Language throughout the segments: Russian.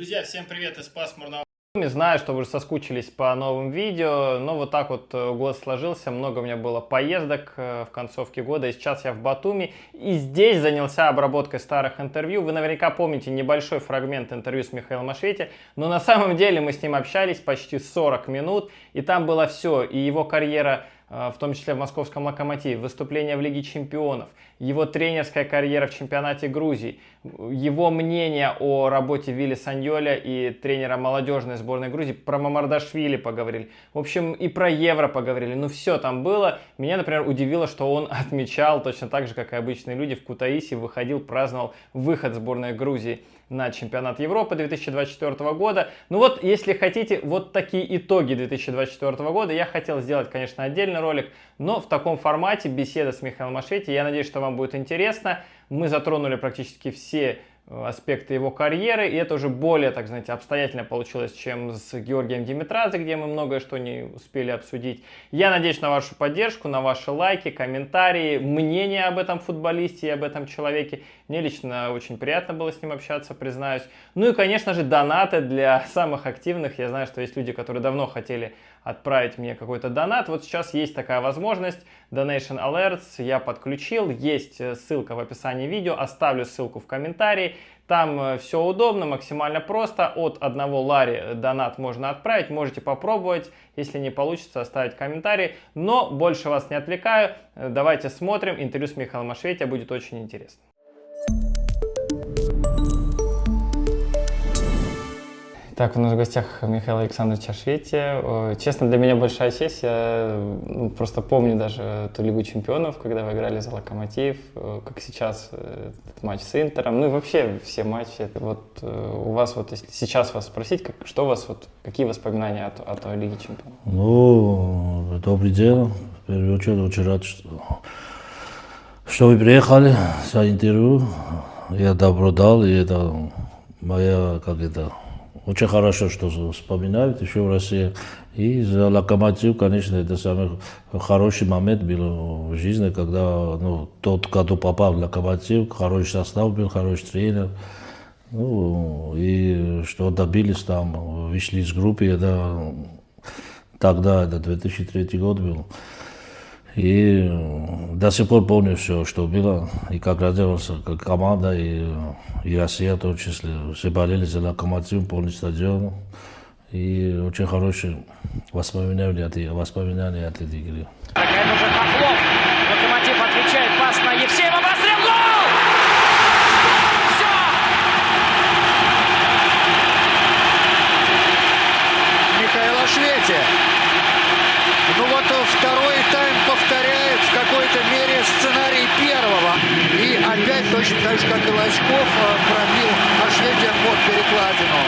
Друзья, всем привет из пасмурного. Знаю, что вы уже соскучились по новым видео, но вот так вот год сложился, много у меня было поездок в концовке года, и сейчас я в Батуми, и здесь занялся обработкой старых интервью. Вы наверняка помните небольшой фрагмент интервью с Михаилом Ашвети, но на самом деле мы с ним общались почти 40 минут, и там было все, и его карьера, в том числе в московском «Локомотиве», выступления в Лиге чемпионов, его тренерская карьера в чемпионате Грузии, его мнение о работе Вилли Саньоля и тренера молодежной сборной Грузии, про Мамардашвили поговорили, в общем, и про Евро поговорили, ну все там было. Меня, например, удивило, что он отмечал, точно так же, как и обычные люди, в Кутаиси выходил, праздновал выход сборной Грузии на чемпионат Европы 2024 года. Ну вот, если хотите, вот такие итоги 2024 года. Я хотел сделать, конечно, отдельный ролик, но в таком формате беседа с Михаилом Ашвети. Я надеюсь, что вам будет интересно. Мы затронули практически все аспекты его карьеры, и это уже более, так знаете, обстоятельно получилось, чем с Георгием Димитрадзе, где мы многое что не успели обсудить. Я надеюсь на вашу поддержку, на ваши лайки, комментарии, мнение об этом футболисте и об этом человеке. Мне лично очень приятно было с ним общаться, признаюсь. Ну и, конечно же, донаты для самых активных. Я знаю, что есть люди, которые давно хотели отправить мне какой-то донат. Вот сейчас есть такая возможность. Donation Alerts я подключил. Есть ссылка в описании видео. Оставлю ссылку в комментарии. Там все удобно, максимально просто. От одного лари донат можно отправить. Можете попробовать. Если не получится, оставить комментарий. Но больше вас не отвлекаю. Давайте смотрим. Интервью с Михаилом Ашвети будет очень интересно. Так, у нас в гостях Михаил Александрович Ашвети. Честно, для меня большая честь. Я просто помню даже эту Лигу чемпионов, когда вы играли за «Локомотив», как сейчас этот матч с Интером, ну и вообще все матчи. Вот у вас, вот если сейчас вас спросить, что у вас, вот, какие воспоминания о той Лиге чемпионов? Ну, добрый день. В первую очередь, очень рад, что вы приехали за интервью. Я добро дал, и это моя, как это... Очень хорошо, что вспоминают еще в России. И за «Локомотив», конечно, это самый хороший момент был в жизни, когда тот, кто попал в «Локомотив», хороший состав был, хороший тренер. Ну, и что добились там, вышли из группы, это тогда, это 2003 год был. И до сих пор помню все, что было, и как радовался, как команда, и Россия в том числе. Все болели за «Локомотив», полный стадион. И очень хорошие воспоминания от этой игры. Такая уже Хохлов. «Локомотив» отвечает. Пас на Евсеева. Прострел. Гол! Все! Михаил Ашвети. Ну вот второй тайм повторяет в какой-то мере сценарий первого. И опять точно так же, как и Лоськов, пробил Ашвети под перекладину.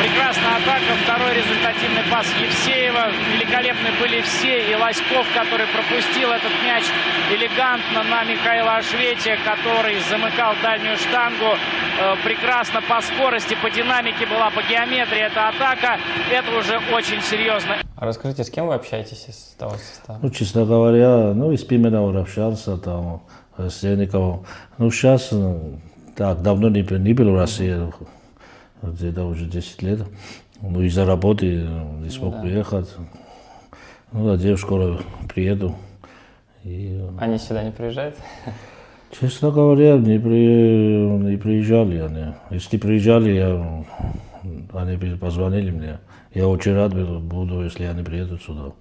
Прекрасная атака, второй результативный пас Евсеева. Великолепны были все. И Лоськов, который пропустил этот мяч элегантно на Михаила Ашвети, который замыкал дальнюю штангу. Прекрасно по скорости, по динамике была, по геометрии эта атака. Это уже очень серьезно. А расскажите, с кем вы общаетесь из того состава? Ну, честно говоря, и с Пименовым общался, там, с Сенниковым. Ну, сейчас, так, давно не был в России, где-то уже 10 лет. Ну, из-за работы не смог приехать. Ну, надеюсь, скоро приеду. И... Они сюда не приезжают? Честно говоря, не приезжали они. Если приезжали, они позвонили мне. Я очень рад буду, если они приедут сюда.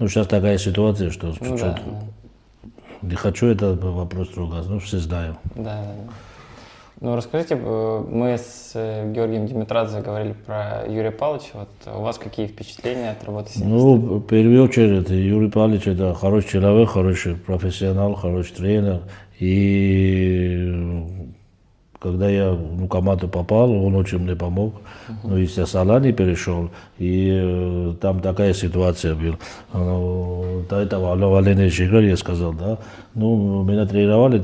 Ну, сейчас такая ситуация, что чуть-чуть не хочу этот вопрос трогать, ну, все знаем. Да. Ну, расскажите, мы с Георгием Димитрадзе говорили про Юрия Павловича. Вот у вас какие впечатления от работы с ним? Ну, в первую очередь, Юрий Павлович это хороший человек, хороший профессионал, хороший тренер. И когда я в команду попал, он очень мне помог. Ну, из Салани перешел, и там такая ситуация была. До этого Валенич играл, я сказал, да. Ну, меня тренировали,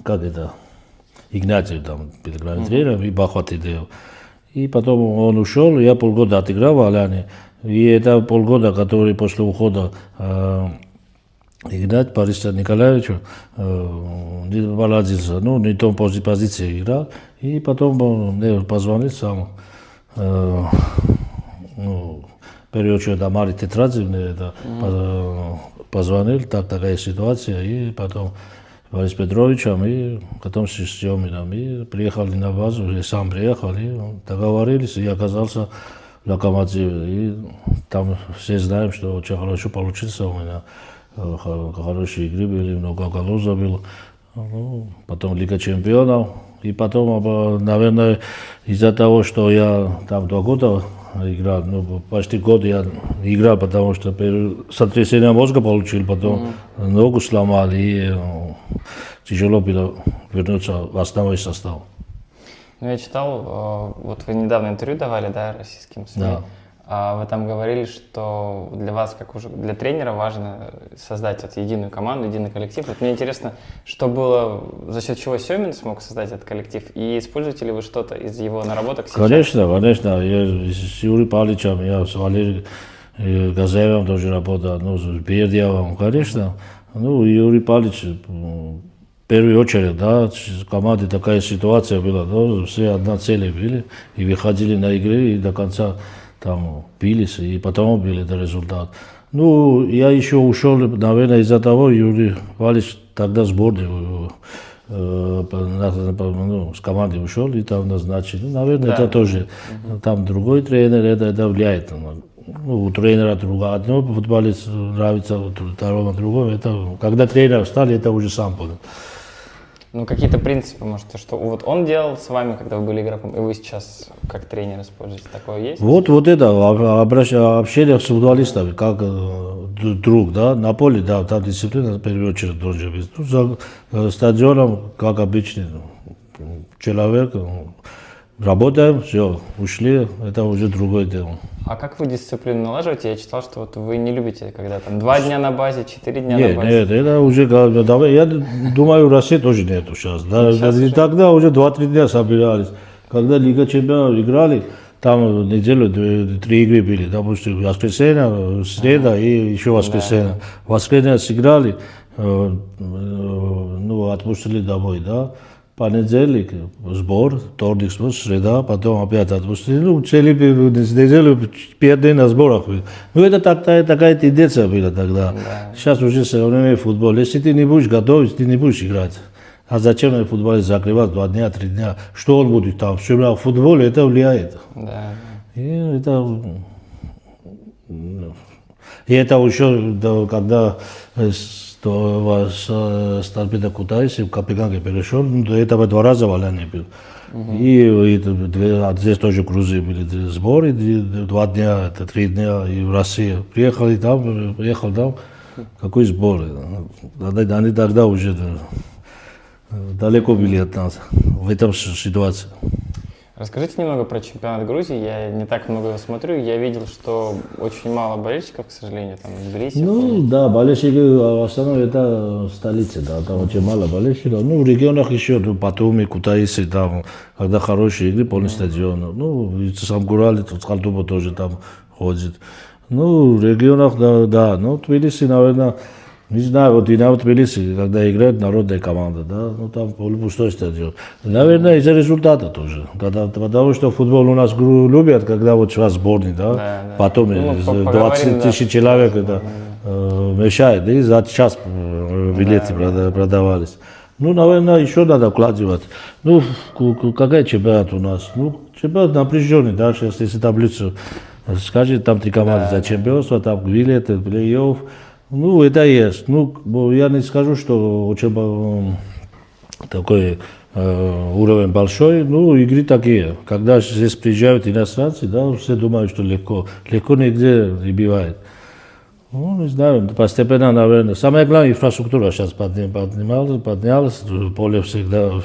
как это, Игнатьев там, главный тренер, и Бахватидеев. И потом он ушел, я полгода отыграл в Аляне. И это полгода, который после ухода играть Бориса Николаевича, не поладился, ну, не в том позиции играл. И потом он мне позвонил сам, ну, период, что до Марии Тетрадзе мне это позвонил, такая ситуация, и потом Борис Петровичем, и потом с Семином, и приехали на базу, я сам приехал, и договорились, и оказался в Локомотиве. И там все знаем, что очень хорошо получился у меня, хорошие игры были, много голов забил. Ну, потом Лига Чемпионов, и потом, наверное, из-за того, что я там 2 года играл, ну, почти год я играл, потому что сотрясение мозга получил, потом ногу сломал, и тяжело было вернуться в основной состав. Ну, я читал, вот вы недавно интервью давали, да, российским СМИ. Да. Вы там говорили, что для вас, как уже для тренера, важно создать вот единую команду, единый коллектив. Вот мне интересно, что было, за счет чего Семин смог создать этот коллектив, и используете ли вы что-то из его наработок сейчас? Конечно. Я с Юрием Павловичем, я с Валерием Газаевым тоже работал, ну, с Бердиевым, конечно. Ну, Юрий Павлович, в первую очередь, да, в команде такая ситуация была, да, все одна цель были, и выходили на игры, и до конца там бились, и потом был этот результат. Ну, я еще ушел, наверное, из-за того, Юрий Павлович тогда сборную, ну, с команды ушел, и там назначили. Ну, наверное, это тоже, там другой тренер, это влияет. Ну, у тренера другое, одно футболист нравится, второму другое. Это, когда тренер встал, это уже сам понял. Ну, какие-то принципы, может, что вот он делал с вами, когда вы были игроком, и вы сейчас как тренер используете, такое есть? Вот это, общение с футболистами, как друг, да, на поле, да, там дисциплина, в первую очередь, должен быть. Ну, за стадионом, как обычный человек, работаем, все, ушли, это уже другое дело. А как вы дисциплину налаживаете? Я читал, что вот вы не любите, когда там 2 дня на базе, 4 дня на базе. Нет, это уже, я думаю, в России тоже нету сейчас. Да, и тогда уже 2-3 дня собирались. Когда Лига Чемпионов играли, там неделю 3 игры были, допустим, воскресенье, среда и еще воскресенье. В воскресенье сыграли, ну, отпустили домой, да. Понедельник сбор, вторник сбор, среда, потом опять отпустили. Ну, целую неделю 5 дней на сборах. Ну, это такая тенденция была тогда. Да. Сейчас уже современный футбол. Если ты не будешь готовить, ты не будешь играть. А зачем футболист закрывать 2 дня, 3 дня? Что он будет там? Все равно в футболе это влияет. Да. И это еще, когда с Торпедо Кутайси в Копенгаге перешел, до этого 2 раза Валяне был. И здесь тоже Грузии были сборы, 2 дня, 3 дня и в России. Приехал там, какой сбор? Они тогда уже далеко были от нас в этом ситуации. Расскажите немного про чемпионат Грузии. Я не так много его смотрю. Я видел, что очень мало болельщиков, к сожалению, там в Тбилиси. Ну да, болельщики в основном это столица, да, там очень мало болельщиков. Ну, в регионах еще, Батуми, Кутаиси, там, когда хорошие игры, полный стадион. Ну, сам Гурали, Скалтуба тоже там ходит. Ну, в регионах, да, ну, Тбилиси, наверное, не знаю, вот Динамо Тбилиси, когда играет народная команда, да, ну там полупустой стадион. Наверное, из-за результата тоже. Потому что футбол у нас любят, когда вот сейчас сборный, да, потом 20 тысяч человек это мешает, и за час билеты продавались. Ну, наверное, еще надо вкладывать. Ну, какой чемпионат у нас? Ну, чемпионат напряженный, да, сейчас если таблицу скажет, там 3 команды за чемпионство, там билеты, плей-офф. Ну, это есть. Ну, я не скажу, что очень такой уровень большой. Ну, игры такие. Когда здесь приезжают иностранцы, да, все думают, что легко. Легко нигде не бывает. Ну, не знаю, постепенно, наверное. Самое главное, инфраструктура сейчас поднялась. Поле всегда,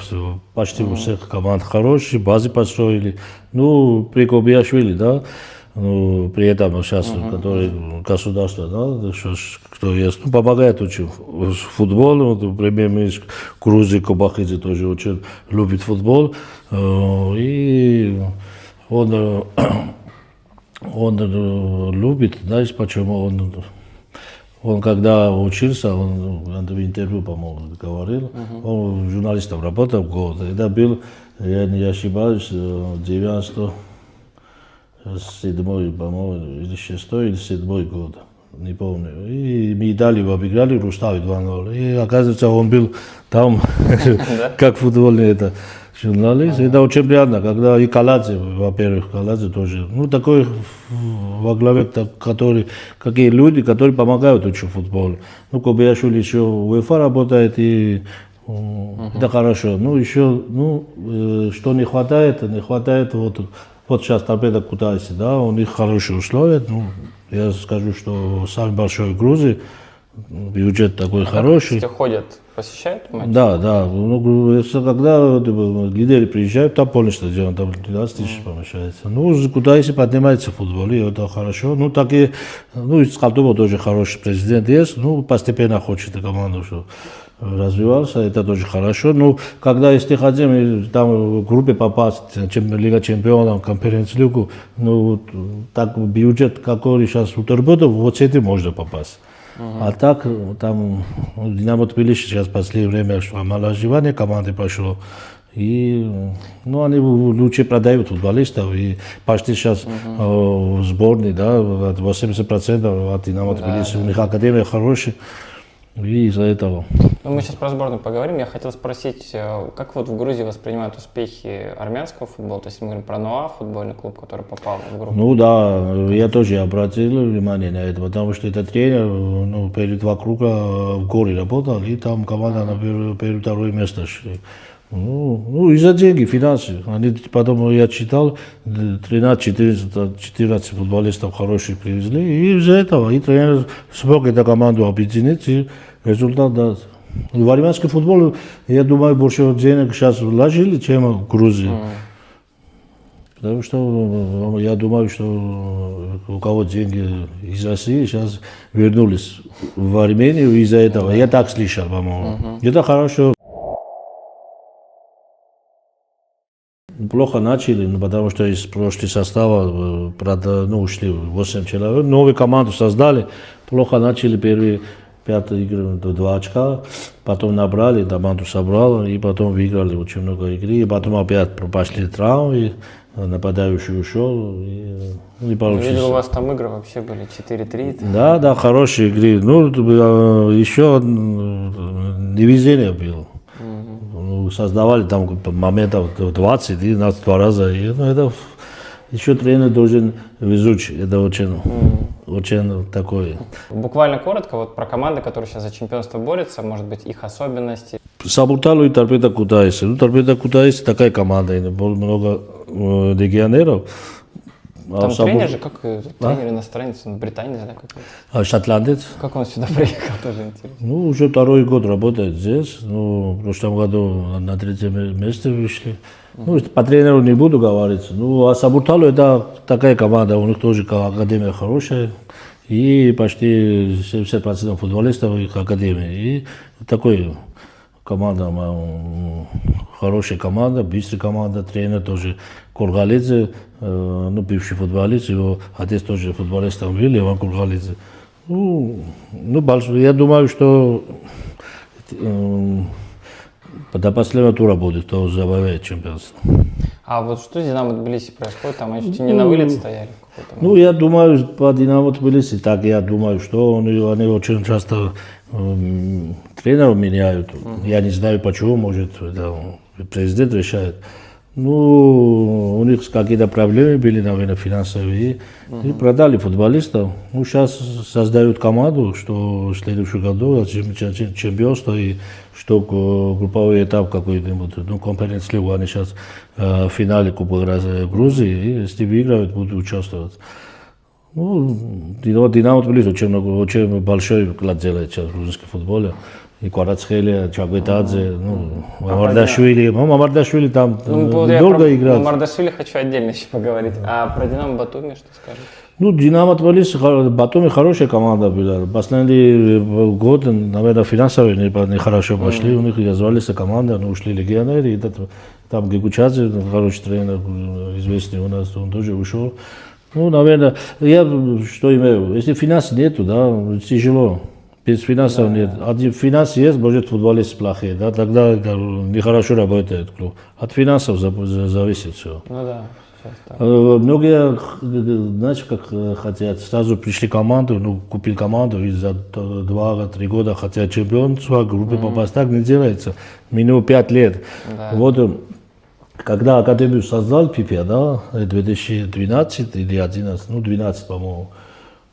почти у всех команд хорошие, базы построили. Ну, при Кобиашвили, да. Ну, при этом сейчас, который государство, да, кто есть, ну, помогает очень футболу. Премьер-министр Грузии Кобахидзе тоже очень любит футбол. И он любит, знаешь, почему Он когда учился, он в интервью, по-моему, говорил, он журналистом работал год. Это был, я не ошибаюсь, 97-й, по-моему, или 6-й, или 7-й год. Не помню. И мы Италию обыграли, Рустави 2-0. И оказывается, он был там, как футбольный это журналист. Это очень приятно, когда и Каладзе, во-первых, Каладзе тоже. Ну, такой во главе, который, какие люди, которые помогают очень футболу. Ну, Кобияшвили еще в УЕФА работает, и это хорошо. Ну, еще, что не хватает, вот сейчас Торпедо Кутайси, да, у них хорошие условия. Ну, я скажу, что самый большой в Грузии, бюджет такой хороший. Все ходят, посещают матчи? Да. Ну, когда лидеры приезжают, там полный стадион, там 12 тысяч помещается. Ну, Кутайси поднимается в футболе, это хорошо. Ну, такие, и Скалтово тоже хороший президент есть. Ну, постепенно хочет команду, что развивался, это тоже хорошо. Ну, когда если хотим там в группе попасть, Лига Чемпионов, Конференц-лигу, ну, так бюджет, который сейчас у Торпедо, вот с этим можно попасть. А так, там, Динамо Тбилиси сейчас в последнее время омоложение команды пошло. И, они лучше продают футболистов. И почти сейчас в сборной, да, 80% от Динамо Тбилиси, у них академия хорошая. И из-за этого. Мы сейчас про сборную поговорим. Я хотел спросить, как вот в Грузии воспринимают успехи армянского футбола? То есть мы говорим про НОА, футбольный клуб, который попал в группу. Ну да, я тоже обратил внимание на это, потому что этот тренер, перед 2 круга в Горе работал, и там команда на первое, второе место шли. Из-за денег, финансы. Они, потом я читал, 13-14 футболистов хороших привезли, и из-за этого и тренер смог эту команду объединить, и результат даст. В армянский футбол, я думаю, больше денег сейчас вложили, чем в Грузии. Потому что я думаю, что у кого деньги из России сейчас вернулись в Армению из-за этого. Я так слышал, по-моему. Это хорошо. Плохо начали, потому что из прошлого состава ушли 8 человек. Новую команду создали, плохо начали первые 5 игр, 2 очка, потом набрали, команду собрали, и потом выиграли очень много игр, и потом опять пошли травмы, нападающий ушел, и не получилось. Видел, у вас там игры вообще были 4-3. Да, хорошие игры. Еще невезение было. Создавали там моментов 20 и нас 2 раза. И, это еще тренер должен везучий. Это очень такое. Буквально коротко вот про команды, которые сейчас за чемпионство борются, может быть, их особенности. Сабурталу и Торпедо Кутайси. Торпедо Кутайси такая команда, было много легионеров. Там тренер же, как тренер иностранец, он британец, да, какой-то? Шотландец. Как он сюда приехал, тоже интересно. Уже 2-й год работает здесь. В прошлом году на 3-е место вышли. По тренеру не буду говорить. А Сабурталу это такая команда, у них тоже академия хорошая. И почти 70% футболистов их академии. И такой команда, хорошая команда, быстрая команда, тренер тоже Кургалидзе, бывший футболист, его отец тоже футболистом был, Иван Кургалидзе. Я думаю, что до последнего тура будет, кто завоевает чемпионство. А вот что с Динамо Тбилиси происходит? Там они чуть не на вылет стояли. Я думаю, по Динамо Тбилиси, так я думаю, что они очень часто тренеров меняют. Я не знаю почему, может, президент решает. У них какие-то проблемы были, наверное, финансовые. И продали футболистов. Сейчас создают команду, что в следующем году чемпионство, и что групповой этап какой-нибудь, конференц-лигу, они сейчас в финале Кубка Грузии, и если выиграют, будут участвовать. Динамо Тбилиси очень большой вклад делает сейчас в грузинском футболе. И Кварацхелия, Чагветадзе, Мамардашвили там долго играл. Про Мамардашвили хочу отдельно еще поговорить. А про Динамо Батуми что скажете? Динамо Тбилиси, Батуми хорошая команда была. Последний год, наверное, финансово нехорошо пошли. У них развалилась команда, ушли легионеры. Там Гегучадзе, хороший тренер, известный у нас, он тоже ушел. Наверное, я что имею, если финансов нету, да, тяжело. Без финансов нет. Один финанс есть, может футболисты плохие, да, тогда это нехорошо работает клуб. От финансов зависит все. Ну да, сейчас так. Многие, знаешь, как хотят, сразу пришли в команду, ну, купил команду и за 2-3 года хотят чемпионство группы попасть. Так не делается. Минимум 5 лет. Да. Вот, когда Академию создал ПИПе, да, 2012 или 2011, ну, 12, по-моему,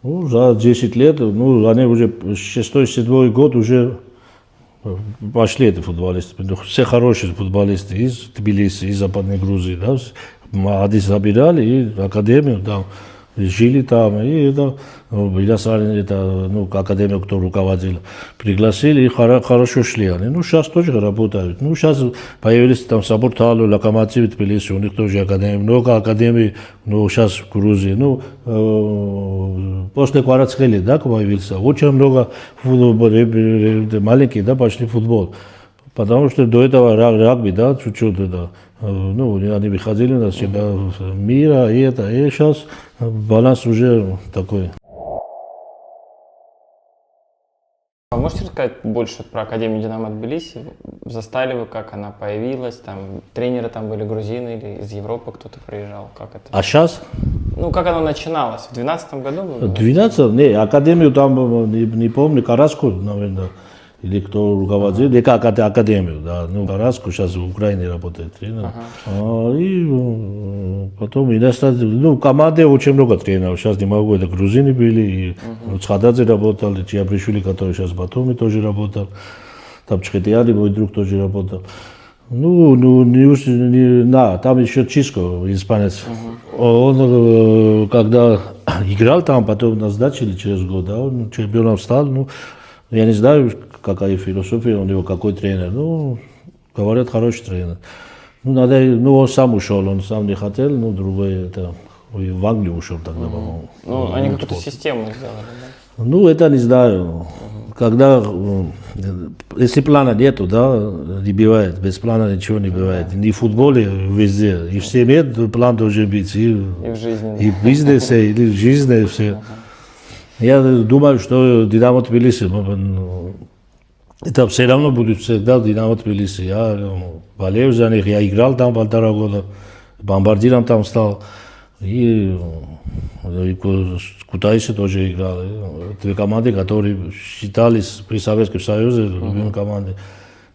ну, за 10 лет, ну, они уже 6-7 год уже пошли эти футболисты. Все хорошие футболисты из Тбилиси, из Западной Грузии, да, молодых забирали и Академию, да, жили там, и это, ну, Академию, кто руководил, пригласили, и хорошо шли они. Ну, сейчас тоже работают. Ну, сейчас появились там Сабур Талу, Локомотив Тбилиси, у них тоже Академия, много Академий, ну, сейчас в Грузии. Ну, после Кварацхели, да, появился, очень много маленьких, да, пошли в футбол. Потому что до этого рагби, да, чуть-чуть, да, ну, они выходили на чемпионат мира, и это, и сейчас баланс уже такой. А можете рассказать больше про Академию Динамо Тбилиси? Застали вы, как она появилась? Там тренеры там были грузины или из Европы кто-то приезжал? Как это? А сейчас? Ну, как оно начиналось? В 2012 году было? 12? Не, Академию там, не помню, Караску, наверное, или кто руководил, или как Академию, да. Ну, Караску сейчас в Украине работает тренер. И потом иностранцы, ну, в команде очень много тренеров. Сейчас не могу, это грузины были, и Цхададзе работал, и Чиабришвили, который сейчас в Батуми тоже работал. Там Чхетиали, мой друг, тоже работал. Там еще Чиско, испанец. Он, когда играл там, потом назначили через год, да, он чемпионом стал. Ну, я не знаю, какая философия у него, какой тренер. Ну, говорят, хороший тренер. Ну, надо, ну, он сам ушел, он сам не хотел, ну, другой, это, в Англию ушел тогда, по-моему. Ну, они какую-то систему сделали, да? Ну, это не знаю. Когда, если плана нету, да, не бывает, без плана ничего не бывает. Ни в футболе, везде. И в семье план должен быть. И в жизни. И в бизнесе, и в жизни, все. Я думаю, что Динамо Тбилиси, это все равно будет всегда Динамо Тбилиси. Я болею за них, я играл там 1,5 года, бомбардиром там стал. И Кутайси тоже играл. Две команды, которые считались при Советском Союзе любимой командой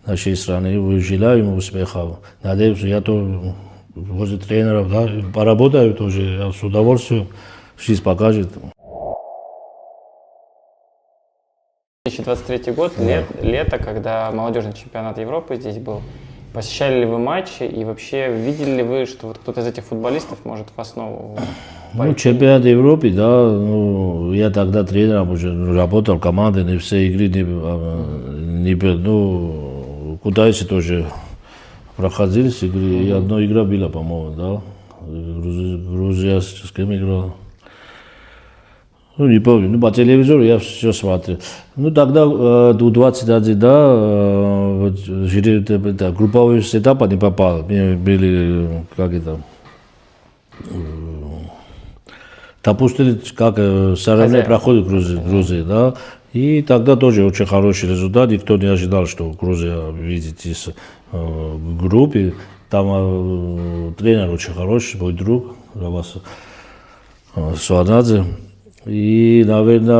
нашей страны. Желаю ему успехов. Надеюсь, я тоже возле тренеров, да, поработаю тоже, я с удовольствием, жизнь покажет. 2023 год, лето, когда молодежный чемпионат Европы здесь был. Посещали ли вы матчи и вообще видели ли вы, что вот кто-то из этих футболистов может в основу пойти? Ну, чемпионат Европы, да, ну, я тогда тренером уже работал, команды, не все игры, ну, Кутайси тоже проходили с игры, и одна игра была, по-моему, да, Грузия с кем играла. Ну, не помню, ну, по телевизору я все смотрел. Ну, тогда до 21, да, групповой этапа не попал. Были, как это, допустили, как соревнования проходят в Грузии, да. И тогда тоже очень хороший результат. Никто не ожидал, что Грузия, видите, в группе. Там тренер очень хороший, мой друг, Равас Суанадзе. И, наверное,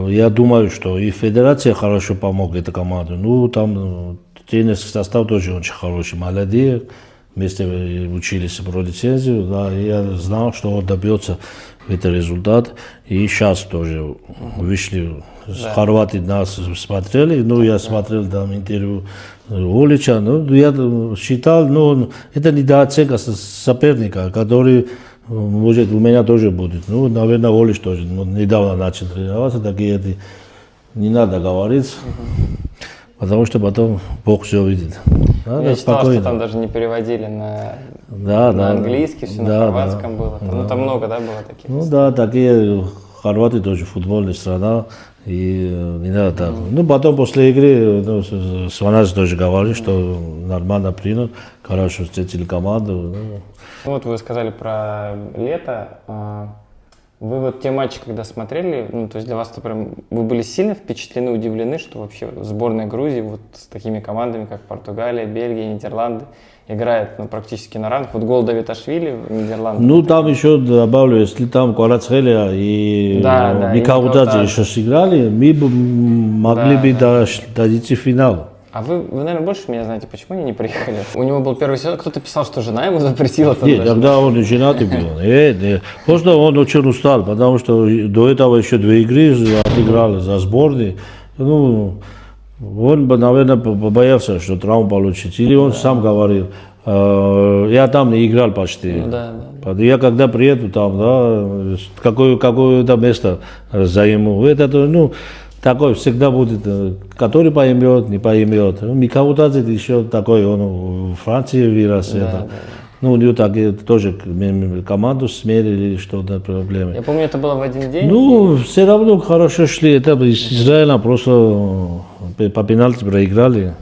я думаю, что и федерация хорошо помогла этой команде. Ну, там тренерский состав тоже очень хороший, молодые, вместе учились про лицензию. Да, я знал, что он добьется этот результат. И сейчас тоже вышли с Хорватии, нас смотрели. Ну, я смотрел там интервью Олича. Ну, я считал, ну, это недооценка соперника, который... Может, у меня тоже будет. Ну, наверное, Олиш тоже. Недавно начал тренироваться, такие не надо говорить, потому что потом Бог все видит. Надо я читал, спокойно. что там даже не переводили на на английский, все на хорватском было. Ну, там много, да, было таких? Ну, да, такие хорваты тоже футбольная страна. И не надо так. Ну, потом после игры, ну, Сванадзе тоже говорил, что нормально принял, хорошо встретили команду. Ну, вот вы сказали про лето. Вы вот те матчи, когда смотрели, ну, то есть для вас это прям, вы были сильно впечатлены, удивлены, что вообще сборная Грузии вот с такими командами, как Португалия, Бельгия, Нидерланды, играет ну, практически на равных. Вот гол Давидашвили в Нидерландах. Ну, там еще добавлю, если там Кварацхелия и Микаутадзе еще сыграли, мы бы могли бы дойти в финал. А вы, наверное, больше меня знаете, почему они не приехали? У него был первый сезон, кто-то писал, что жена ему запретила. Нет, тогда он женатый был. Нет. Просто он очень устал, потому что до этого еще 2 игры отыграл за сборной. Ну, он, наверное, побоялся, что травму получить. Или он сам говорил, я там не играл почти. Ну, да. Я когда приеду там, да, какое-то место займу. Это, ну, такой всегда будет, который поймет, не поймет. Микаутадзе еще такой, он в Франции вырос. Да. Ну, у него так тоже команду смерили, что-то проблемы. Я помню, это было в один день. Ну, все равно хорошо шли. Это из Израиля просто по пенальти проиграли.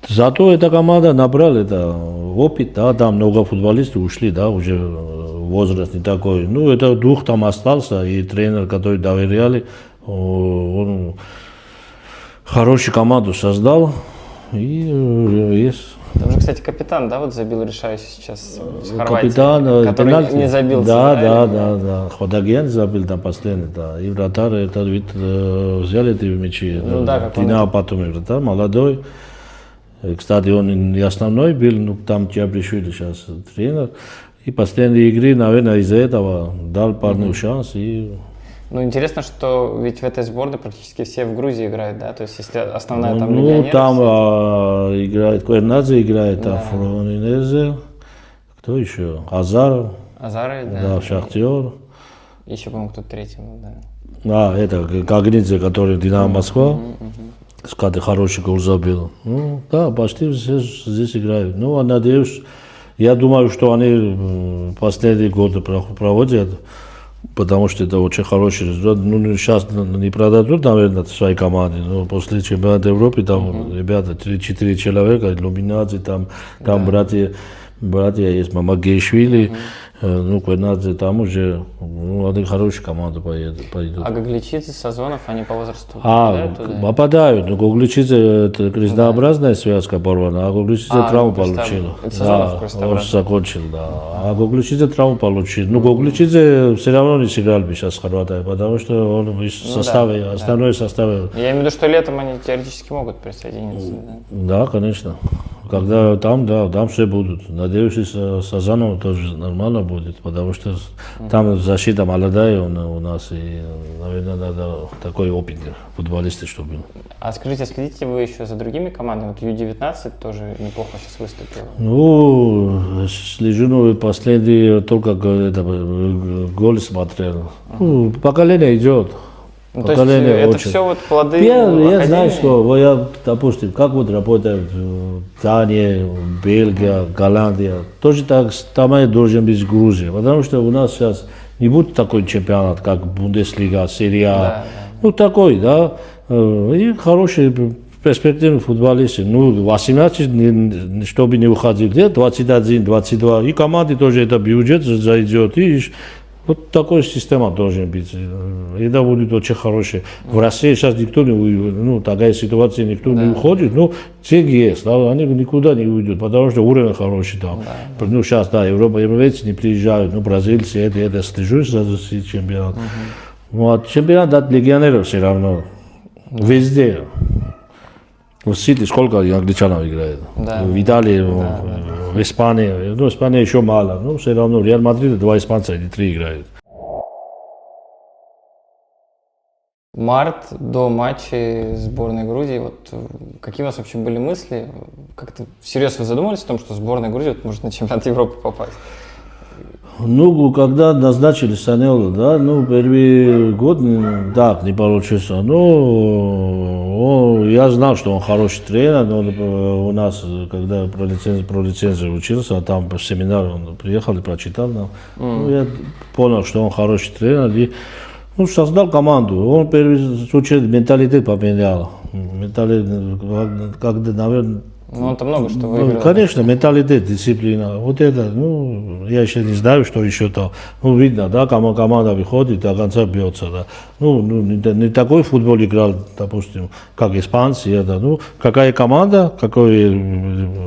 Зато эта команда набрала это опыт, да, там много футболистов ушли, да, уже возраст не такой. Ну, это дух там остался, и тренер, который доверяли, он хорошую команду создал, и есть. Там же, кстати, капитан, да, вот забил решающий сейчас с Хорватией. Капитан, который пенальти. Не забил. Да. Ходагьян забил там последний, да. И вратарь, это вид взяли эти мячи. Ну да, Тина потом и вратарь, молодой. Кстати, он не основной был, но там Чабришвили сейчас тренер. И последние игры, наверное, из-за этого дал парню шанс. И... Ну, интересно, что ведь в этой сборной практически все в Грузии играют, да? То есть, если основная там Ну, там играет, Куэрнадзе играет, там Фронинезе, кто еще? Азаров. Азаров, да. Да, Шахтер. Еще, по-моему, кто-то третий, да. Это Кагнидзе, который Динамо Москва. Кстати, хороший гол забил. Ну, да, почти все здесь играют. Ну, надеюсь, я думаю, что они последние годы проводят, потому что это очень хороший результат. Ну, сейчас не продадут, наверное, свои команды, но после чемпионата Европы там ребята, 3-4 человека, иллюминации, там братья есть, Мамагейшвили, ну, Куэрнадзе, там уже, ну, они хорошие команды пойдут. А Гагличидзе, Сазонов, они по возрасту попадают туда? Попадают, но Гагличидзе это крестообразная связка порвана, а Гагличидзе травму получил. Да, он закончил, да. А Гагличидзе травму получил. Ну, Гагличидзе все равно не сыграл бы сейчас с Хорватией, потому что он в составе, основной составе. Я имею в виду, что летом они теоретически могут присоединиться. Да, конечно. Когда там, да, там все будут. Надеюсь, и Сазанов тоже нормально будет, потому что там защита молодая у нас, и, наверное, надо такой опытный футболист, чтобы был. А скажите, следите вы еще за другими командами? Вот Ю-19 тоже неплохо сейчас выступил. Ну, слежу, ну, последний только гол смотрел. Ну, поколение идет. Ну, то есть это все вот плоды я знаю, что, допустим, как вот работает Дания, Бельгия, Голландия, тоже так самое должен быть Грузия, потому что у нас сейчас не будет такой чемпионат, как Бундеслига, Серия А. Да. Ну, такой, да, и хорошие перспективные футболисты. Ну, 18, чтобы не уходил, 21, 22, и команды тоже это бюджет зайдет, и вот такая система должен быть. Это будет очень хорошее. В России сейчас никто не уйдет, ну, такая ситуация, никто не уходит, но деньги есть, да, они никуда не уйдут, потому что уровень хороший там. Да. Ну, сейчас, да, европейцы не приезжают, ну, бразильцы, это слежу за чемпионат. Ну, а чемпионат от легионеров все равно, везде. В Сити сколько англичанов играет? Да. В Италии, в Испании. Ну, Испания еще мало. Но все равно в Реал Мадриде 2 испанца или 3 играют. Март до матча сборной Грузии. Вот какие у вас вообще были мысли? Как-то всерьез вы задумались о том, что сборная Грузии вот может на чемпионат Европы попасть? Ну, когда назначили Санелу, да, ну, первый год так не получился. Но я знал, что он хороший тренер, но у нас, когда про лицензию учился, а там по семинару он приехал и прочитал нам, ну, я понял, что он хороший тренер, и ну, создал команду. Он, в первую очередь, менталитет поменял. Менталитет, когда, наверное, Ну, он-то много что выиграл. Конечно, менталитет, дисциплина. Вот это, ну, я еще не знаю, что еще там. Ну, видно, да, команда выходит, до конца бьется, да. Ну, не такой футбол играл, допустим, как испанцы, это, ну, какая команда, какой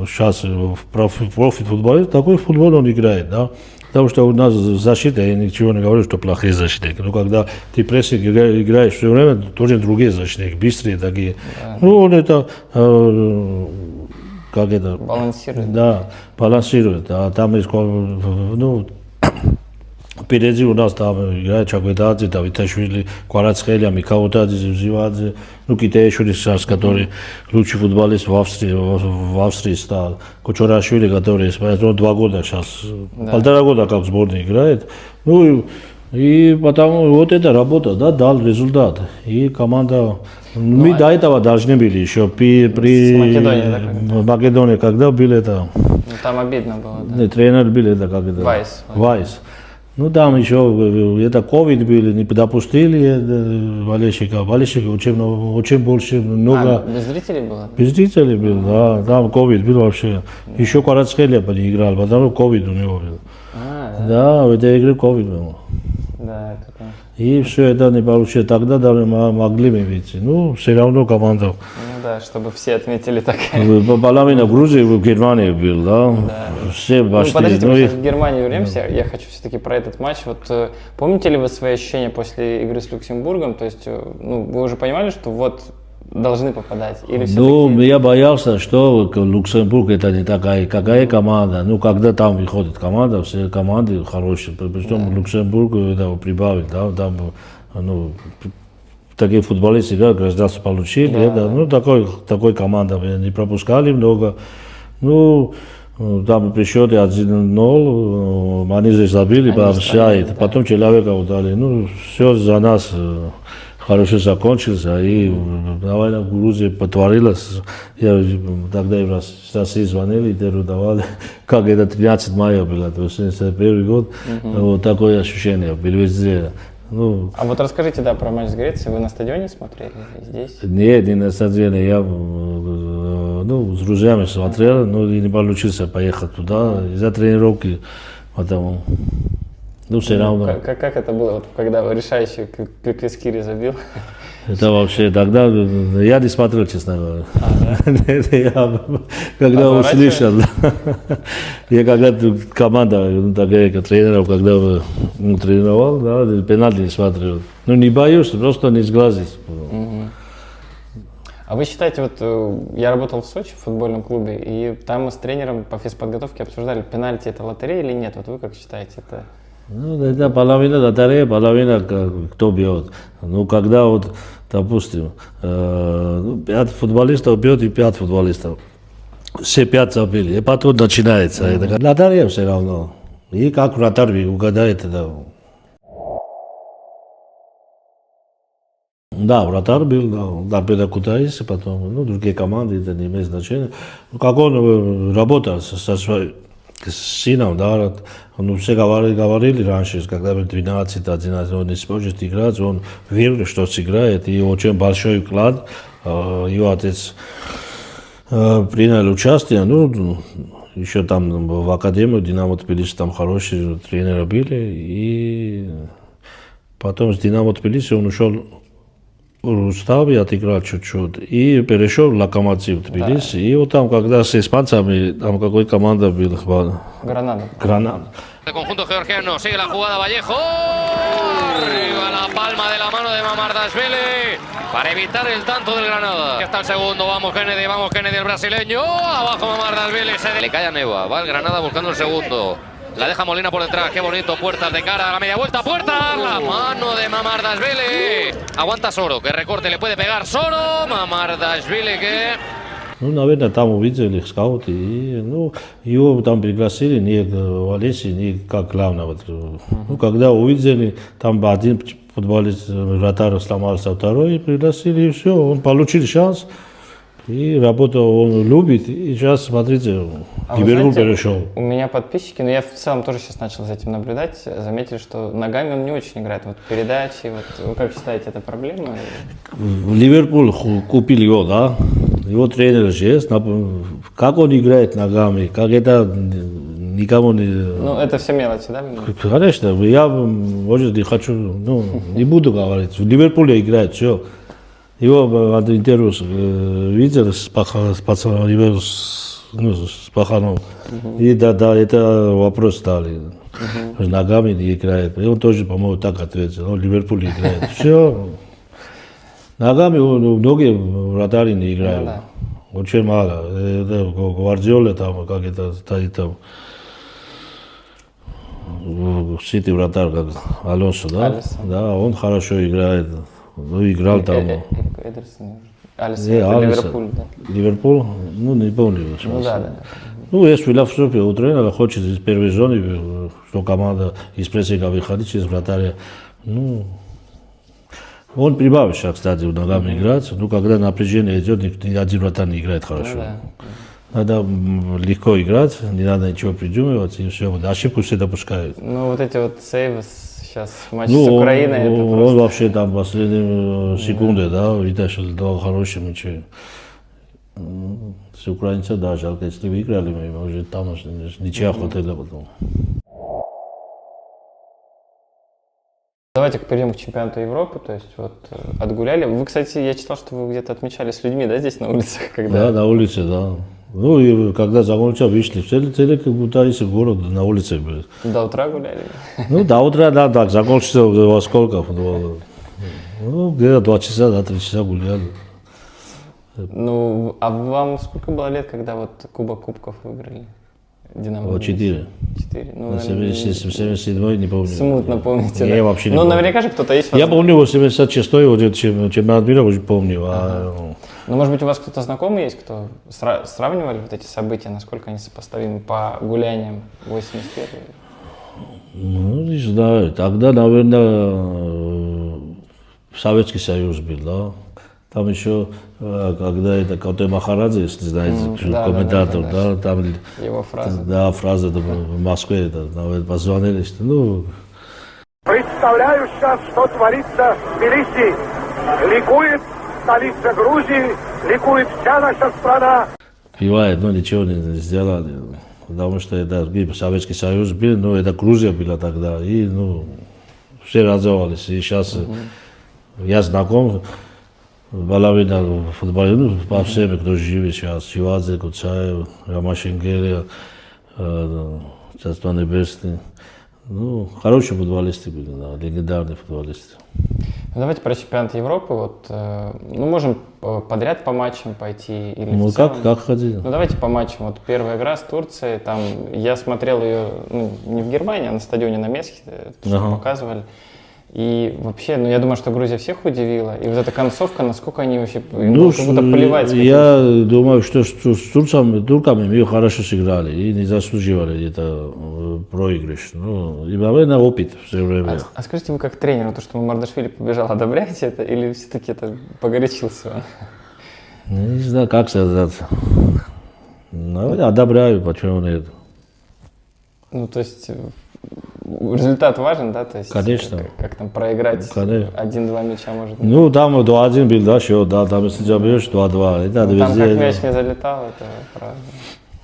сейчас в профи-футболе, такой футбол он играет, да. Потому что у нас защита, я ничего не говорю, что плохие защитники. Но когда ты прессинг играешь все время, тоже другие защитники, быстрые такие. Да. Ну, он это, как это? Балансирует. Да, балансирует. А там есть, ну, впереди у нас там играет Чагведадзе, Давиташвили, Кварацхелия, Микаутадзе, Зивадзе, ну, Китаешвили сейчас, который лучший футболист в Австрии стал. Кучурашвили, который, он 2 года сейчас, да. 1,5 года как в сборной играет. Ну, и потому вот эта работа, да, дал результат. И команда, ну, мы до этого должны были еще при Македонии, когда были это. Ну, там обидно было, да. Тренер был это как это. Вайс. Ну там еще это ковид был, не допустили болельщиков. Болельщиков очень больше, много. Без зрителей было? Без зрителей был, да. Там ковид был вообще. Еще Кварацхелия не играл, потому что ковид у него был. Да, в этой игре ковид был. Да, это конечно. И все это не получилось. Тогда даже могли мы выйти. Ну, все равно команда. Ну да, чтобы все отметили так. Половина Грузии в Германии был, да? Все почти. Ну, подождите, мы сейчас в Германию вернемся. Я хочу все-таки про этот матч. Вот помните ли вы свои ощущения после игры с Люксембургом? То есть, ну, вы уже понимали, что вот должны попадать? Или ну, я боялся, что Люксембург это не такая, какая команда. Ну, когда там выходит команда, все команды хорошие. Причем да. Люксембург это прибавит, да, там, ну, такие футболисты, да, гражданство получили, да, это, ну, такой команда не пропускали много. Ну, там при счете 1-0, они здесь забили, потом человека удали. Ну, все за нас хорошо закончился, и, наверное, в Грузии потворилось. Я тогда и в России звонили и давали, как это 13 мая было, то есть 71 год, вот такое ощущение было везде. Ну, а вот расскажите, да, про матч с Грецией. Вы на стадионе смотрели здесь? Нет, не на стадионе. Я, ну, с друзьями смотрел, но и не получился поехать туда из-за тренировки. Потому, ну, все равно. Как это было, вот, когда решающий Квескири забил? Это вообще тогда я не смотрел, честно говоря. Когда услышал, я когда команда такая тренеров, когда тренировал, да, пенальти не смотрел. Ну не боюсь, просто не сглазить. А вы считаете, вот я работал в Сочи в футбольном клубе, и там мы с тренером по физподготовке обсуждали, пенальти это лотерея или нет? Вот вы как считаете это? Ну, это половина лотерея, половина кто бьет. Ну, когда вот, допустим, 5 футболистов бьет и 5 футболистов. Все 5 забили. И потом начинается. Лотерея все равно. И как вратарь угадает это. Да, вратарь был, да, Кутаиси, потом, ну, другие команды, это не имеет значения. Как он работал со своим сыном, да, ну, все говорили раньше, когда был 12-11, он не сможет играть, он верил, что сыграет, и очень большой вклад, его отец принял участие, ну, еще там в академию Динамо Тбилиси, там хорошие тренеры были, и потом с Динамо Тбилиси он ушел в Руставе, отыграл чуть-чуть, и перешел в Локомотив Тбилиси, и вот там, когда с испанцами, там какой команда была? Гранада. El conjunto georgiano sigue la jugada Vallejo. Arriba la palma de la mano de Mamardashvili para evitar el tanto del Granada. Aquí está el segundo, vamos Kennedy el brasileño. Abajo Mamardashvili, le cae a Neva. Va el Granada buscando el segundo. La deja Molina por detrás, qué bonito, Puertas de cara a la media vuelta, Puertas, la mano de Mamardashvili. Aguanta Soro, que recorte, le puede pegar Soro. Mamardashvili que... Ну, наверное, там увидели скауты, и, ну, его там пригласили не в Валенсии, не как главного. Ну, когда увидели, там один футболист, вратарь сломался, второй, и пригласили, и все, он получил шанс. И работу он любит, и сейчас, смотрите, Ливерпуль перешел. У меня подписчики, но я в целом тоже сейчас начал за этим наблюдать, заметили, что ногами он не очень играет. Вот передачи, вот вы как считаете, это проблема? Ливерпуль купил его, да? его тренер же есть, как он играет ногами, как это никому не... Ну, это все мелочи, да? Конечно, я, может, не хочу, ну, не буду говорить. В Ливерпуле играет, все. Его в интервью видел с пацаном, с паханом. И да, это вопрос стали. Ногами не играет. И он тоже, по-моему, так ответил. Он в Ливерпуле играет. Все. Ногами многие вратари не играют. Да. Очень мало. Это Гвардиола там, как это стоит там. Сити вратарь, как Алонсо, да? Алисон. Да, он хорошо играет. Ну, играл там. Эдерсон. Алисон, это Ливерпуль, да? Ливерпуль? Ну, не помню. Ну да. Ну, есть философия у тренера, хочет из первой зоны, что команда из прессинга выходит через вратаря. Ну, он прибавил сейчас, кстати, ногами играть. Ну, когда напряжение идет, ни один вратарь не играет хорошо. Ну, да. Надо легко играть, не надо ничего придумывать, и все. Ошибку все допускают. Ну, вот эти вот сейвы сейчас в матче Ну, с Украиной, это он просто... вообще там в последние секунды, да, вытащил два хороших мяча. С украинцами, да, жалко, если выиграли, мы, может, там ничья хватило потом. Давайте перейдем к чемпионату Европы, то есть вот отгуляли. Вы, кстати, я читал, что вы где-то отмечали с людьми, да, здесь на улицах? Когда... Да, на улице, да. Ну, и когда закончил, вышли, целый как будто из города на улице были. До утра гуляли? Ну, до утра, да, так, закончился во сколько? Ну, где-то 2 часа, да, 3 часа гуляли. Ну, а вам сколько было лет, когда вот Кубок Кубков выиграли? Динамо? 4. 4. Ну, На 77-й, не помню. Смутно помните, Я да? вообще не Ну, помню. наверняка же кто-то есть. Я помню 86-й, вот чемпионат мира уже помню. Ну, может быть, у вас кто-то знакомый есть, кто сравнивали вот эти события, насколько они сопоставимы по гуляниям 81-й? Ну, не знаю. Тогда, наверное, Советский Союз был, да. Там еще, когда это Коте Махарадзе, если знаете, Да, комментатор, да, да, там... Его фраза. Да, фраза в Москве, это, позвонили, что, ну... Представляю сейчас, что творится в Тбилиси. Ликует столица Грузии, ликует вся наша страна. Пивает, но ничего не сделали, потому что это Советский Союз был, но это Грузия была тогда, и, ну, все радовались, и сейчас я знаком, половина футболистов, ну, по всем, кто живет сейчас, Чивадзе, Куцаев, Ромашенкелия, Царство Небесное. Ну, хорошие футболисты были, да, легендарные футболисты. Ну, давайте про чемпионат Европы. Вот, ну, можем подряд по матчам пойти или Ну, в целом? как хотите. Ну, давайте по матчам. Вот первая игра с Турцией, там я смотрел ее, ну, не в Германии, а на стадионе на Месхе, что показывали. И вообще, ну, я думаю, что Грузия всех удивила. И вот эта концовка, насколько они вообще, Ну, как будто поливать. я думаю, что с турками мы хорошо сыграли и не заслуживали это проигрыш. Ну, и, наверное, опыт все время. А скажите, вы как тренер, то, что Мамардашвили побежал, одобряете это или все-таки это погорячился? Не знаю, как сказать. Ну, одобряю, почему нет. Ну, то есть результат важен, да? То есть, Конечно. Как там проиграть один-два мяча может быть? Ну, там 2-1 был, да, счет, да, там если забьешь 2-2. Это Ну, там везде, как да. мяч не залетал, это правда.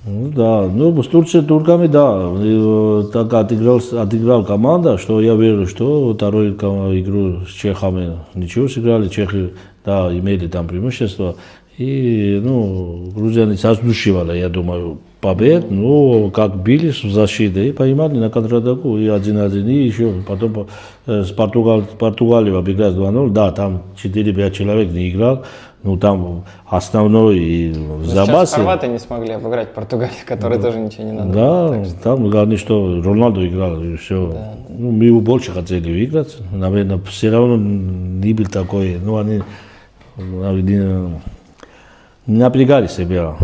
Ну да, ну с турками, да. И, так отыграл команда, что я верю, что вторую игру с чехами ничего сыграли, чехи, да, имели там преимущество. И, ну, Грузия не заслуживала, я думаю, побед, но как били в защите и поймали на контратаку, и 1-1, и еще потом с Португалией обыграть 2-0, да, там 4-5 человек не играл, ну там основной и в запасе. Сейчас хорваты не смогли обыграть Португалию, которой тоже ничего не надо. Да, там главное, что Роналду играл, и все. Да. Ну, мы его больше хотели выиграть, наверное, все равно не был такой, ну, они не напрягали себя.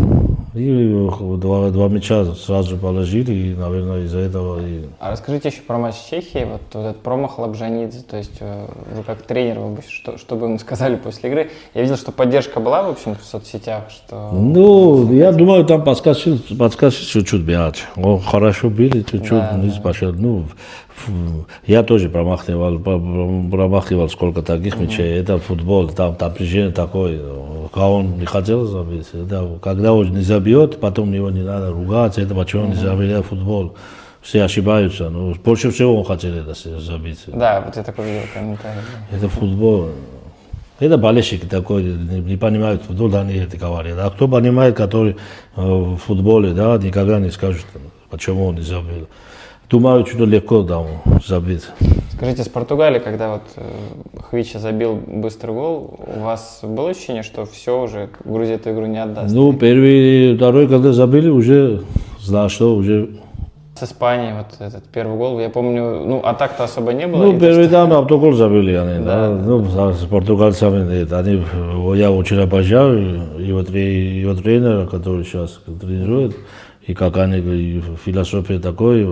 И два мяча сразу же положили, и, наверное, из-за этого... А расскажите еще про матч с Чехией, вот этот промах Лабжанидзе, то есть вы как тренер, вы бы что бы ему сказали после игры? Я видел, что поддержка была, в общем, в соцсетях, что... Ну, я думаю, там подскочил чуть-чуть мяч. Он хорошо били, чуть-чуть вниз пошел. Ну, я тоже промахивал сколько таких мячей. Это футбол, там движение такое. Он не хотел забить. Когда он не забьет, потом его не надо ругаться. Это почему не забили, это футбол. Все ошибаются. Но больше всего он хотел это забить. Да, вот я такой видел комментарий. Это футбол. Это болельщики такой, не понимают футбол, они это говорят. А кто понимает, который в футболе, да, никогда не скажет, почему он не забил. Думаю, что легко там забить. Скажите, с Португалией, когда вот Хвича забил быстрый гол, у вас было ощущение, что все уже, Грузия эту игру не отдаст? Ну, первый, второй, когда забили, уже знал, что уже... С Испанией, вот этот первый гол, я помню, ну, атак-то особо не было. Ну, первый там автогол забили они, да. Ну, с португальцами нет. Они, я очень обожаю его тренера, который сейчас тренирует, и как они, философия такой,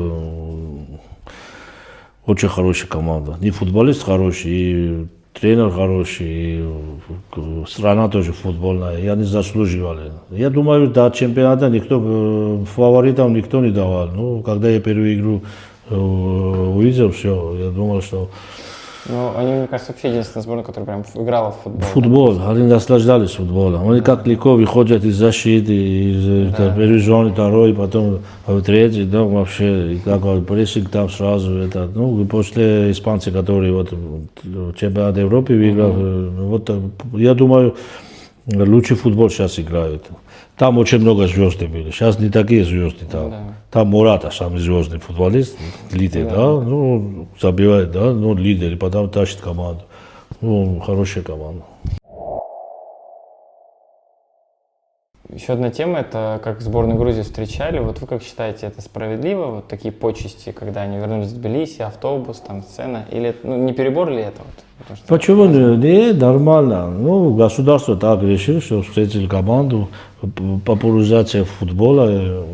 очень хорошая команда. И футболист хороший, и тренер хороший, и страна тоже футбольная. И они заслуживали. Я думаю, до чемпионата фаворитам никто не давал. Ну, когда я первую игру увидел, все, я думал, что... Ну, они, мне кажется, вообще единственная сборная, которая прям играла в футбол. Футбол, они наслаждались футболом. Они как легко выходят из защиты, из первой зоны, второй, потом в третий, да, вообще, и как прессинг там сразу. Это, ну, после испанцев, которые вот чемпионат Европы выиграл, вот, я думаю, лучший футбол сейчас играют. Там очень много звезд были. Сейчас не такие звезды там. Да. Там Мурата, самый звездный футболист, лидер, да, ну, забивает, да, ну, лидер, и потом тащит команду. Ну, хорошая команда. Еще одна тема, это как сборную Грузии встречали. Вот вы как считаете, это справедливо? Вот такие почести, когда они вернулись в Тбилиси, автобус, там сцена? Или ну, не перебор ли это? Вот, почему не? Нормально. Ну, государство так решило, что встретили команду, популяризация футбола.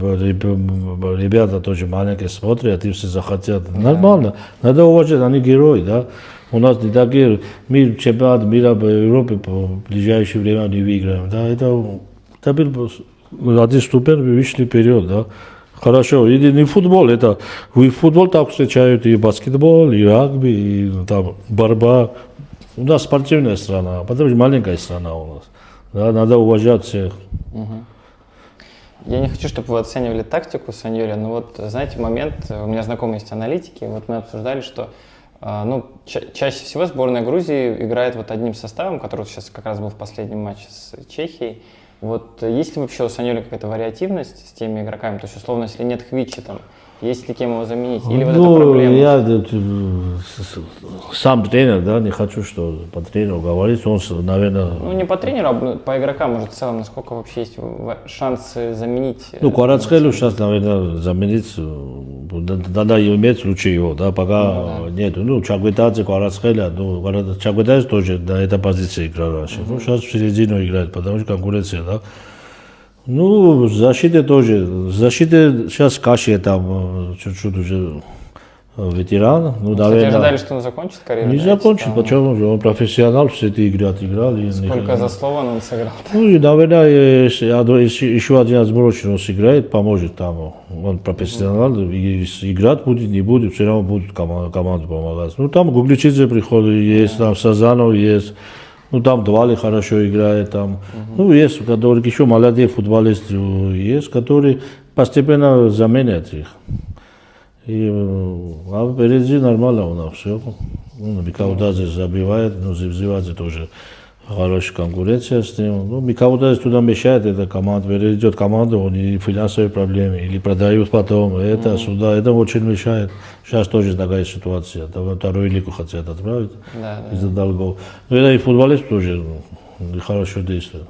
Ребята тоже маленькие смотрят, и все захотят. Нормально. Надо уважать, они герои, да. У нас не такие, мы чемпионат мира в Европе в ближайшее время не выиграем. Да, это был один ступень, вышли вперед, да. Хорошо, и не футбол, это футбол так встречают и баскетбол, и рагби, и там борьба. У нас спортивная страна, потому что маленькая страна у нас. Да, надо уважать всех. Я не хочу, чтобы вы оценивали тактику Саньори, но вот, знаете, момент, у меня знакомые есть аналитики, вот мы обсуждали, что ну, чаще всего сборная Грузии играет вот одним составом, который сейчас как раз был в последнем матче с Чехией. Вот есть ли вообще у Саньори какая-то вариативность с теми игроками? То есть, условно, если нет Хвичи, там, есть ли кем его заменить? Или вот это проблема? Я сам тренер, да, не хочу, что по тренеру говорить, он, наверное... Ну, не по тренеру, а по игрокам, может, в целом, насколько вообще есть шансы заменить? Ну, Кварацхелю сейчас, наверное, заменить, надо иметь лучше его, да, пока нету. Ну, Чагветадзе, Кварацхеля, ну, Чагветадзе тоже на этой позиции играл раньше. Ну, сейчас в середину играет, потому что конкуренция, да. Ну, в защите тоже. В защите сейчас Каши там чуть-чуть уже ветеран. Ну, кстати, ожидали, что он закончит карьеру? Не закончит, почему же? Он профессионал, все эти игры отыграл. Сколько заслован он сыграл? Ну, и, наверное, еще один отборочный он сыграет, поможет там. Он профессионал, и играть будет, не будет, все равно будет команду помогать. Ну, там Гугличидзе приходит, есть, там Сазанов есть. Ну, там Двали хорошо играет, там. Ну, есть, которые еще молодые футболисты есть, которые постепенно заменят их. И, а впереди нормально у нас все. Ну, Микаудадзе забивает, ну, Зивзивадзе тоже хорошая конкуренция с ним. Ну, Микаудадзе туда мешает, эта команда, идет команда, у них финансовые проблемы, или продают потом, это сюда, это очень мешает. Сейчас тоже такая ситуация, там вторую лигу хотят отправить из-за долгов. Но это и футболист тоже хорошо действует.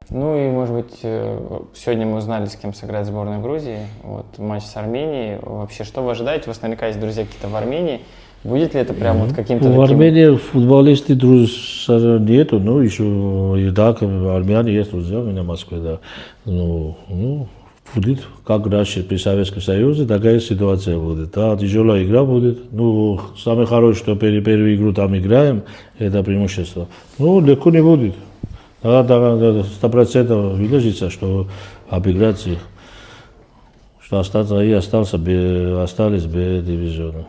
Ну и, может быть, сегодня мы узнали, с кем сыграет сборная Грузии. Вот матч с Арменией. Вообще, что вы ожидаете? У вас наверняка есть друзья какие-то в Армении. Будет ли это прям вот каким-то В Армении футболисты друзей нету, ну еще и так в Армении есть друзья у меня в Москве, да. Ну, будет, как раньше при Советском Союзе, такая ситуация будет. Да, тяжелая игра будет. Ну, самое хорошее, что первую игру там играем, это преимущество. Ну, легко не будет. Да, 100% выложится, что обыграть их, что остаться и остались без дивизиона.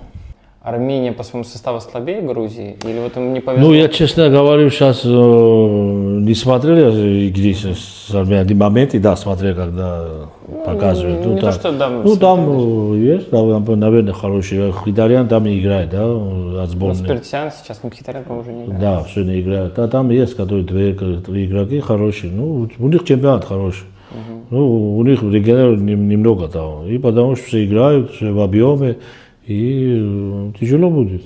Армения по своему составу слабее Грузии? Или вот им не повезло? Ну, я, честно говорю, сейчас не смотрел игры с Арменией. Моменты, да, смотрел, когда показывают. Не то, что там есть, да, наверное, хороший. Хитарян там не играет, да, от сборной. Спиртсян сейчас, Мхитарян, по-моему, уже не играет. Да, все не играет. Да, там есть, которые 2-3 игроки хорошие. Ну, у них чемпионат хороший. Ну, у них регионеров немного там. И потому что все играют, все в объеме. И тяжело будет.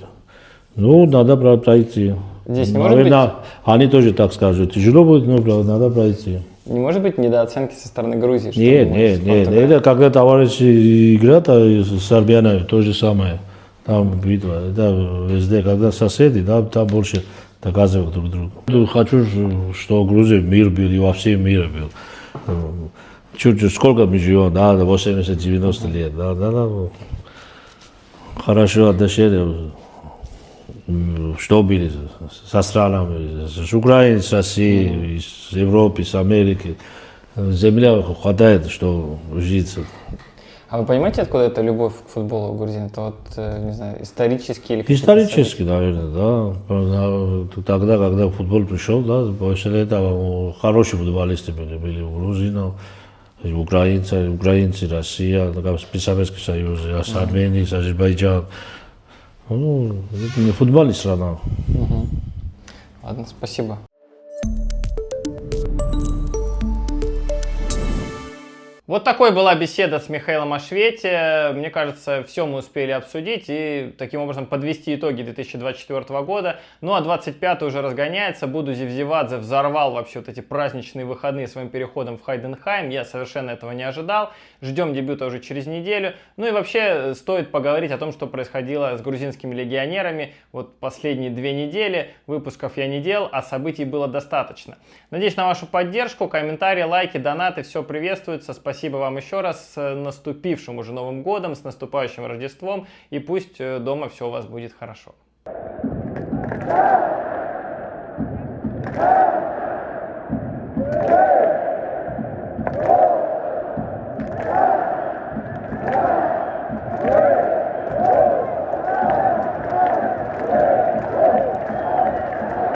Ну, надо пройти. Здесь не может быть... Они тоже так скажут. Тяжело будет, но надо пройти. Не может быть недооценки со стороны Грузии? Нет. Это когда товарищи играют с Арменией, то же самое. Там битва. Это везде, когда соседи, да, там больше доказывают друг другу. Хочу, что Грузия мир был и во всем мире был. Чуть-чуть сколько мы живем, да, 80-90 лет. Да. Хорошо отношения, что были со странами, с Украиной, с Россией, с Европой, с Америкой. Земля хватает, что жить. А вы понимаете, откуда эта любовь к футболу у грузин? Это вот, не знаю, исторически или... Исторически, наверное, да. Тогда, когда футбол пришел, да, после этого хорошие футболисты были у грузинов. Украинцы, Россия, при Советском Союзе, с Арменией, с Азербайджаном. Ну, это не футбольная страна. Ладно, спасибо. Вот такой была беседа с Михаилом Ашвети. Мне кажется, все мы успели обсудить и таким образом подвести итоги 2024 года. Ну а 25-й уже разгоняется. Буду Зевзевадзе взорвал вообще вот эти праздничные выходные своим переходом в Хайденхайм. Я совершенно этого не ожидал. Ждем дебюта уже через неделю. Ну и вообще стоит поговорить о том, что происходило с грузинскими легионерами. Вот последние 2 недели выпусков я не делал, а событий было достаточно. Надеюсь на вашу поддержку, комментарии, лайки, донаты, все приветствуется. Спасибо вам еще раз, с наступившим уже Новым годом, с наступающим Рождеством, и пусть дома все у вас будет хорошо.